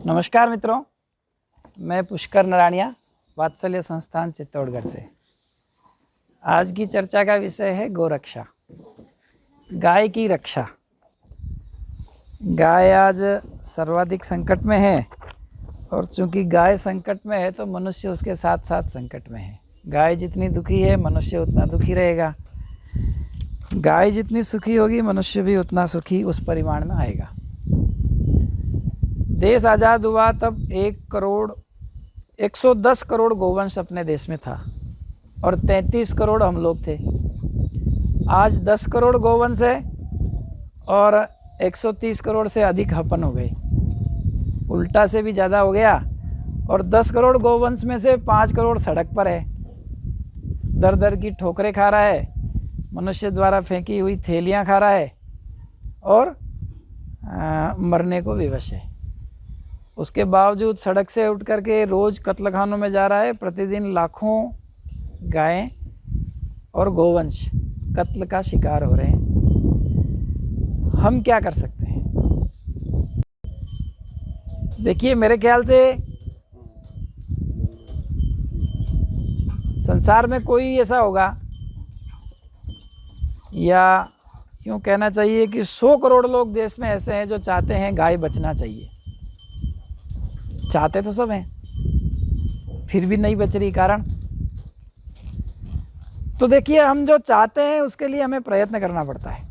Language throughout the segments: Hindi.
नमस्कार मित्रों, मैं पुष्कर नारायणिया वात्सल्य संस्थान चित्तौड़गढ़ से। आज की चर्चा का विषय है गोरक्षा, गाय की रक्षा। गाय आज सर्वाधिक संकट में है और चूंकि गाय संकट में है तो मनुष्य उसके साथ साथ संकट में है। गाय जितनी दुखी है मनुष्य उतना दुखी रहेगा, गाय जितनी सुखी होगी मनुष्य भी उतना सुखी उस परिमाण में आएगा। देश आज़ाद हुआ तब 110 करोड़ गोवंश अपने देश में था और 33 करोड़ हम लोग थे। आज 10 करोड़ गोवंश है और 130 करोड़ से अधिक हपन हो गए, उल्टा से भी ज़्यादा हो गया। और 10 करोड़ गोवंश में से 5 करोड़ सड़क पर है, दर दर की ठोकरें खा रहा है, मनुष्य द्वारा फेंकी हुई थैलियाँ खा रहा है और मरने को विवश है। उसके बावजूद सड़क से उठ करके रोज़ कत्लखानों में जा रहा है। प्रतिदिन लाखों गायें और गोवंश कत्ल का शिकार हो रहे हैं। हम क्या कर सकते हैं? देखिए, मेरे ख्याल से संसार में कोई ऐसा होगा, या यूँ कहना चाहिए कि 100 करोड़ लोग देश में ऐसे हैं जो चाहते हैं गाय बचना चाहिए। चाहते तो सब हैं, फिर भी नहीं बच रही। कारण तो देखिए, हम जो चाहते हैं उसके लिए हमें प्रयत्न करना पड़ता है।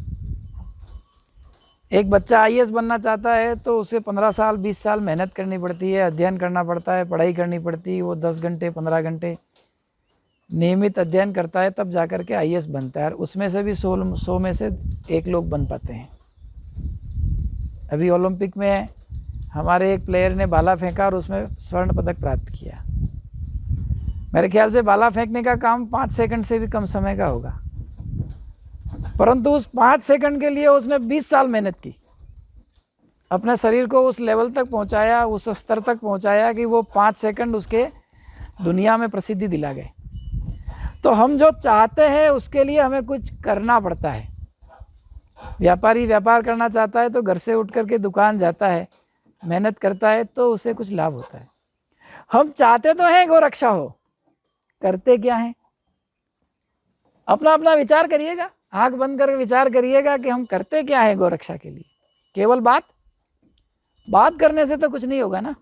एक बच्चा आईएएस बनना चाहता है तो उसे 15 साल 20 साल मेहनत करनी पड़ती है, अध्ययन करना पड़ता है, पढ़ाई करनी पड़ती है। वो 10 घंटे 15 घंटे नियमित अध्ययन करता है, तब जाकर के आईएएस बनता है। उसमें से भी 100 में से 1 लोग बन पाते हैं। अभी ओलंपिक में हमारे एक प्लेयर ने भाला फेंका और उसमें स्वर्ण पदक प्राप्त किया। मेरे ख्याल से भाला फेंकने का काम 5 सेकंड से भी कम समय का होगा, परंतु उस 5 सेकंड के लिए उसने 20 साल मेहनत की, अपने शरीर को उस लेवल तक पहुंचाया, उस स्तर तक पहुंचाया कि वो 5 सेकंड उसके दुनिया में प्रसिद्धि दिला गए। तो हम जो चाहते हैं उसके लिए हमें कुछ करना पड़ता है। व्यापारी व्यापार करना चाहता है तो घर से उठ करके दुकान जाता है, मेहनत करता है तो उसे कुछ लाभ होता है। हम चाहते तो हैं गोरक्षा हो, करते क्या है? अपना अपना विचार करिएगा, आंख बंद करके विचार करिएगा कि हम करते क्या है गोरक्षा के लिए। केवल बात करने से तो कुछ नहीं होगा ना।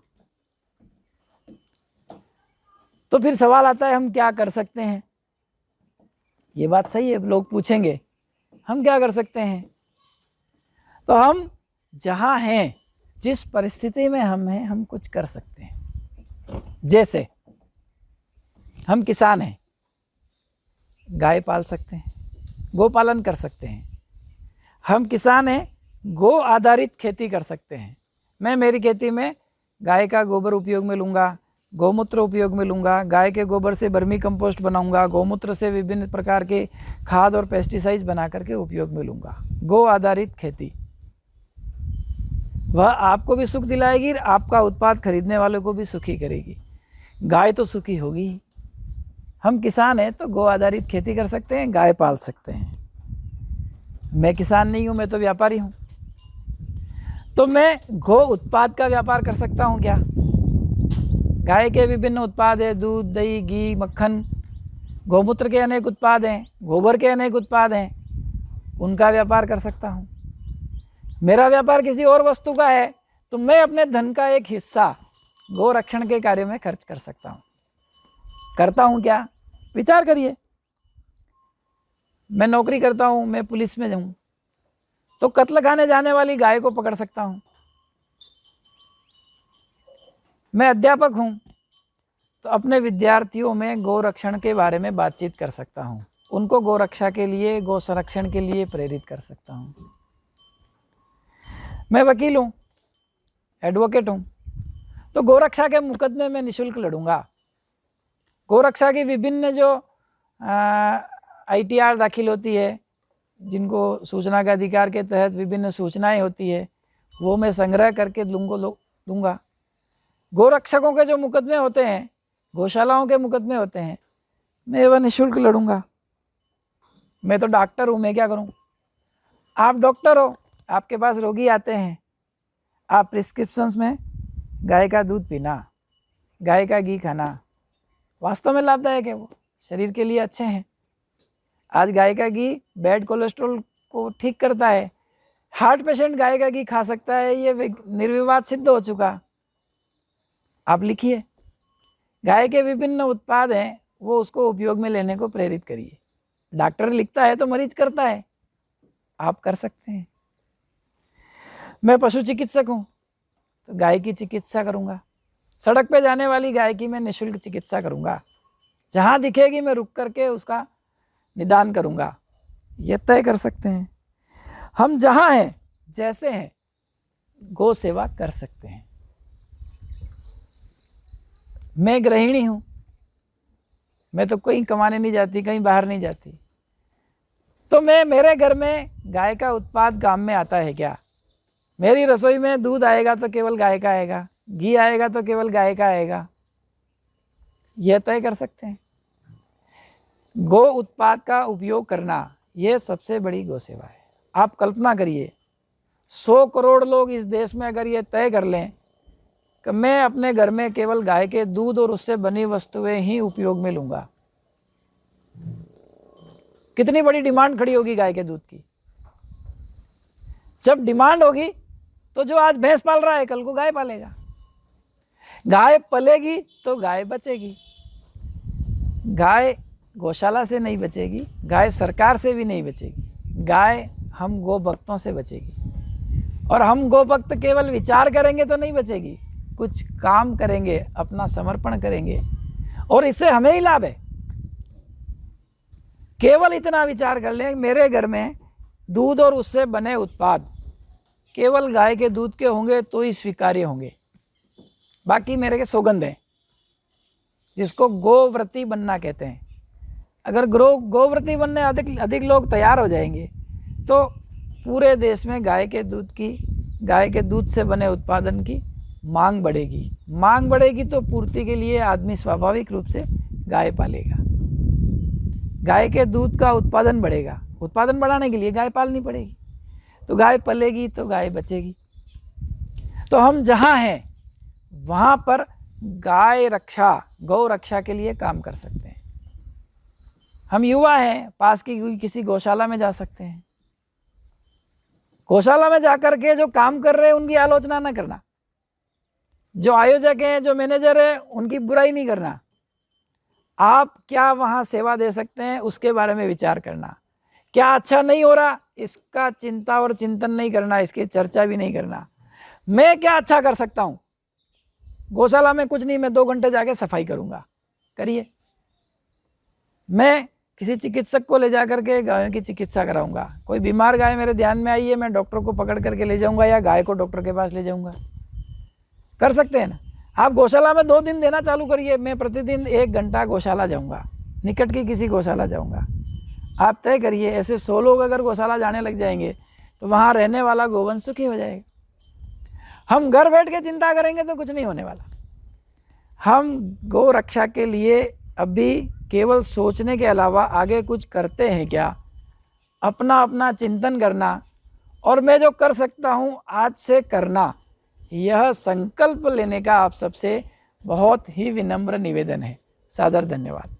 तो फिर सवाल आता है, हम क्या कर सकते हैं? ये बात सही है, लोग पूछेंगे हम क्या कर सकते हैं। तो हम जहां हैं, जिस परिस्थिति में हम हैं, हम कुछ कर सकते हैं। जैसे हम किसान हैं, गाय पाल सकते हैं, गो पालन कर सकते हैं। हम किसान हैं, गो आधारित खेती कर सकते हैं। मैं मेरी खेती में गाय का गोबर उपयोग में लूँगा, गौमूत्र उपयोग में लूँगा, गाय के गोबर से वर्मी कंपोस्ट बनाऊँगा, गौमूत्र से विभिन्न प्रकार के खाद और पेस्टिसाइड्स बना करके उपयोग में लूँगा। गो आधारित खेती वह आपको भी सुख दिलाएगी, आपका उत्पाद खरीदने वालों को भी सुखी करेगी। गाय तो सुखी होगी ही। हम किसान हैं तो गो आधारित खेती कर सकते हैं, गाय पाल सकते हैं। मैं किसान नहीं हूँ, मैं तो व्यापारी हूँ, तो मैं गो उत्पाद का व्यापार कर सकता हूँ। क्या? गाय के विभिन्न उत्पाद है, दूध, दही, घी, मक्खन, गौमूत्र के अनेक उत्पाद हैं, गोबर के अनेक उत्पाद हैं, उनका व्यापार कर सकता हूँ। मेरा व्यापार किसी और वस्तु का है तो मैं अपने धन का एक हिस्सा गो रक्षण के कार्य में खर्च कर सकता हूँ। करता हूँ क्या? विचार करिए। मैं नौकरी करता हूँ, मैं पुलिस में जाऊँ तो कत्ल खाने जाने वाली गाय को पकड़ सकता हूँ। मैं अध्यापक हूँ तो अपने विद्यार्थियों में गो रक्षण के बारे में बातचीत कर सकता हूँ, उनको गो रक्षा के लिए, गो संरक्षण के लिए प्रेरित कर सकता हूँ। मैं वकील हूँ, एडवोकेट हूँ, तो गोरक्षा के मुकदमे में निःशुल्क लड़ूंगा। गोरक्षा की विभिन्न जो ITR दाखिल होती है, जिनको सूचना के अधिकार के तहत विभिन्न सूचनाएं होती है, वो मैं संग्रह करके दूंगा। गोरक्षकों के जो मुकदमे होते हैं, गौशालाओं के मुकदमे होते हैं, मैं वह निःशुल्क लड़ूंगा। मैं तो डॉक्टर हूँ, मैं क्या करूँ? आप डॉक्टर हो, आपके पास रोगी आते हैं, आप प्रिस्क्रिप्शंस में गाय का दूध पीना, गाय का घी खाना वास्तव में लाभदायक है, वो शरीर के लिए अच्छे हैं। आज गाय का घी बैड कोलेस्ट्रॉल को ठीक करता है। हार्ट पेशेंट गाय का घी खा सकता है, ये निर्विवाद सिद्ध हो चुका। आप लिखिए, गाय के विभिन्न उत्पाद हैं, वो उसको उपयोग में लेने को प्रेरित करिए। डॉक्टर लिखता है तो मरीज करता है, आप कर सकते हैं। मैं पशु चिकित्सक हूँ तो गाय की चिकित्सा करूँगा। सड़क पे जाने वाली गाय की मैं निःशुल्क चिकित्सा करूँगा। जहाँ दिखेगी मैं रुक करके उसका निदान करूँगा। ये तय कर सकते हैं। हम जहाँ हैं, जैसे हैं, गौ सेवा कर सकते हैं। मैं गृहिणी हूँ, मैं तो कहीं कमाने नहीं जाती, कहीं बाहर नहीं जाती, तो मेरे घर में गाय का उत्पाद काम में आता है क्या? मेरी रसोई में दूध आएगा तो केवल गाय का आएगा, घी आएगा तो केवल गाय का आएगा। यह तय कर सकते हैं। गो उत्पाद का उपयोग करना, यह सबसे बड़ी गौ सेवा है। आप कल्पना करिए, 100 करोड़ लोग इस देश में अगर ये तय कर लें कि मैं अपने घर में केवल गाय के दूध और उससे बनी वस्तुएं ही उपयोग में लूँगा, कितनी बड़ी डिमांड खड़ी होगी गाय के दूध की। जब डिमांड होगी तो जो आज भैंस पाल रहा है कल को गाय पालेगा। गाय पलेगी तो गाय बचेगी। गाय गौशाला से नहीं बचेगी, गाय सरकार से भी नहीं बचेगी, गाय हम गो भक्तों से बचेगी। और हम गो भक्त केवल विचार करेंगे तो नहीं बचेगी, कुछ काम करेंगे, अपना समर्पण करेंगे और इससे हमें ही लाभ है। केवल इतना विचार कर लें, मेरे घर में दूध और उससे बने उत्पाद केवल गाय के दूध के होंगे तो ही स्वीकार्य होंगे, बाकी मेरे के सौगंध हैं, जिसको गोव्रती बनना कहते हैं। अगर गोव्रती बनने अधिक लोग तैयार हो जाएंगे तो पूरे देश में गाय के दूध से बने उत्पादन की मांग बढ़ेगी। मांग बढ़ेगी तो पूर्ति के लिए आदमी स्वाभाविक रूप से गाय पालेगा। गाय के दूध का उत्पादन बढ़ेगा, उत्पादन बढ़ाने के लिए गाय पालनी पड़ेगी, तो गाय पलेगी तो गाय बचेगी। तो हम जहाँ हैं वहाँ पर गौ रक्षा के लिए काम कर सकते हैं। हम युवा हैं, पास की किसी गौशाला में जा सकते हैं। गौशाला में जाकर के जो काम कर रहे हैं उनकी आलोचना ना करना, जो आयोजक हैं, जो मैनेजर है, उनकी बुराई नहीं करना। आप क्या वहाँ सेवा दे सकते हैं उसके बारे में विचार करना। क्या अच्छा नहीं हो रहा इसका चिंता और चिंतन नहीं करना, इसकी चर्चा भी नहीं करना। मैं क्या अच्छा कर सकता हूँ? गौशाला में कुछ नहीं, मैं 2 घंटे जाके सफाई करूँगा, करिए। मैं किसी चिकित्सक को ले जा करके गायों की चिकित्सा कराऊंगा। कोई बीमार गाय मेरे ध्यान में आई है, मैं डॉक्टर को पकड़ करके ले जाऊंगा या गाय को डॉक्टर के पास ले जाऊंगा। कर सकते हैं ना। आप गौशाला में 2 दिन देना चालू करिए, मैं प्रतिदिन 1 घंटा गौशाला जाऊंगा, निकट की किसी गौशाला जाऊंगा। आप तय करिए, ऐसे 100 लोग अगर गौशाला जाने लग जाएंगे तो वहाँ रहने वाला गोवंश सुखी हो जाएगा। हम घर बैठ के चिंता करेंगे तो कुछ नहीं होने वाला। हम गौ रक्षा के लिए अभी केवल सोचने के अलावा आगे कुछ करते हैं क्या? अपना अपना चिंतन करना और मैं जो कर सकता हूँ आज से करना, यह संकल्प लेने का आप सबसे बहुत ही विनम्र निवेदन है। सादर धन्यवाद।